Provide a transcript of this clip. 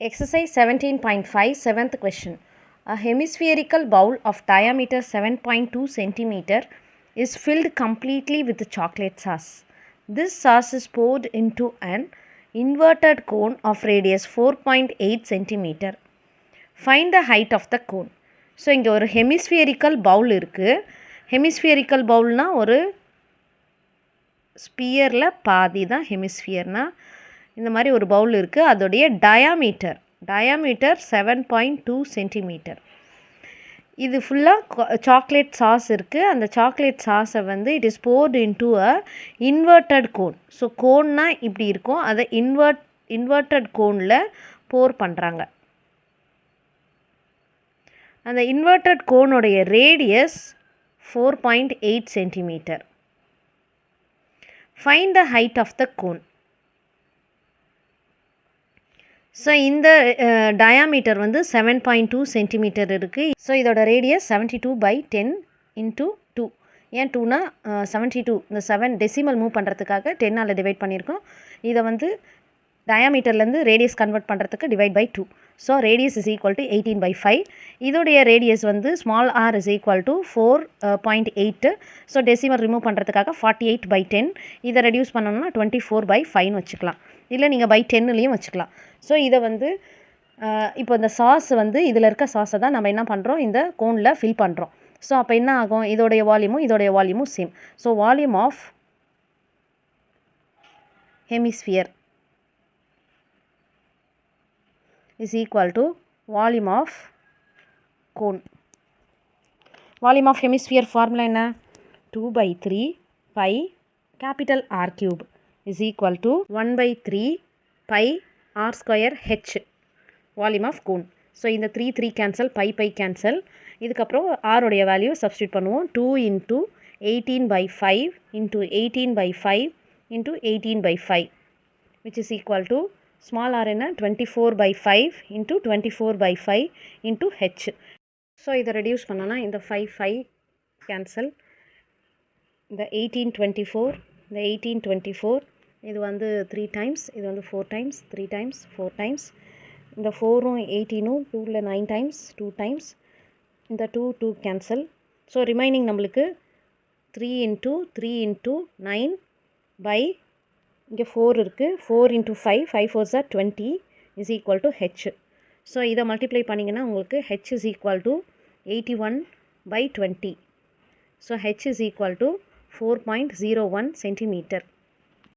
Exercise 17.5, 7th question. A hemispherical bowl of diameter 7.2 cm is filled completely with chocolate sauce. This sauce is poured into an inverted cone of radius 4.8 cm. Find the height of the cone. So இங்கே ஒரு ஹெமிஸ்பியரிக்கல் பவுல் இருக்குது. ஹெமிஸ்பியரிக்கல் பவுல்னால் ஒரு ஸ்பியரில் பாதி தான் ஹெமிஸ்பியர்னால். இந்த மாதிரி ஒரு பவுல் இருக்குது. அதோடைய டயாமீட்டர் 7.2 சென்டிமீட்டர். இது ஃபுல்லாக சாக்லேட் சாஸ் இருக்குது. அந்த சாக்லேட் சாஸை வந்து it is poured into a inverted cone. So கோன்னா இப்படி இருக்கும், அதை இன்வெர்ட்டட் கோனில் போர் பண்ணுறாங்க. அந்த இன்வெர்ட்டட் கோனுடைய radius 4.8 centimetre. Find the height of the cone. So இந்த டயாமீட்டர் வந்து 7.2 சென்டிமீட்டர் இருக்குது. ஸோ இதோட ரேடியஸ் 72/10 × 2. ஏன் 2னா 72 இந்த 7 டெசிமல் மூவ் பண்ணுறதுக்காக 10ஆல் டிவைட் பண்ணியிருக்கோம். இதை வந்து டயாமீட்டர்லேருந்து ரேடியஸ் கன்வெர்ட் பண்ணுறதுக்கு divide by 2. So radius is equal to 18/5. இதோடைய ரேடியஸ் வந்து small r is equal to 4.8. So decimal remove பண்ணுறதுக்காக 48/10. இதை ரெடியூஸ் பண்ணணும்னா 24/5ன்னு வச்சுக்கலாம். இல்லை நீங்கள் பை 10லேயும் வச்சுக்கலாம். ஸோ இதை வந்து இப்போ இந்த சாஸ் வந்து இதில் இருக்க சாஸை தான் நம்ம என்ன பண்ணுறோம், இந்த கோனில் ஃபில் பண்ணுறோம். ஸோ அப்போ என்ன ஆகும், இதோடைய வால்யூமும் same. So volume of hemisphere is equal to volume of cone. Volume of hemisphere formula என்ன, 2/3 pi capital R cube is equal to 1/3 pi R square H volume of cone. So இந்த 3 cancel, pi cancel. இதுக்கப்புறம் R உடைய value substitute பண்ணுவோம். 2 × 18/5 × 18/5 × 18/5 which is equal to small r என்ன 24/5 × 24/5 × h. So இதை reduce பண்ணோன்னா இந்த 5 cancel, இந்த 1824 இது வந்து 3 டைம்ஸ், இது வந்து 4 டைம்ஸ், 3 டைம்ஸ் 4 டைம்ஸ். இந்த 4ம் 18ம் 2ல் 9 டைம்ஸ் 2 டைம்ஸ். இந்த 2 கேன்சல். ஸோ ரிமைனிங் நம்மளுக்கு 3 × 9 பை இங்கே 4 இருக்குது, 4 × 5 5 4s are 20 is equal to h. So இதை மல்டிப்ளை பண்ணிங்கன்னா உங்களுக்கு h is equal to 81/20. So h is equal to 4.01 centimetre.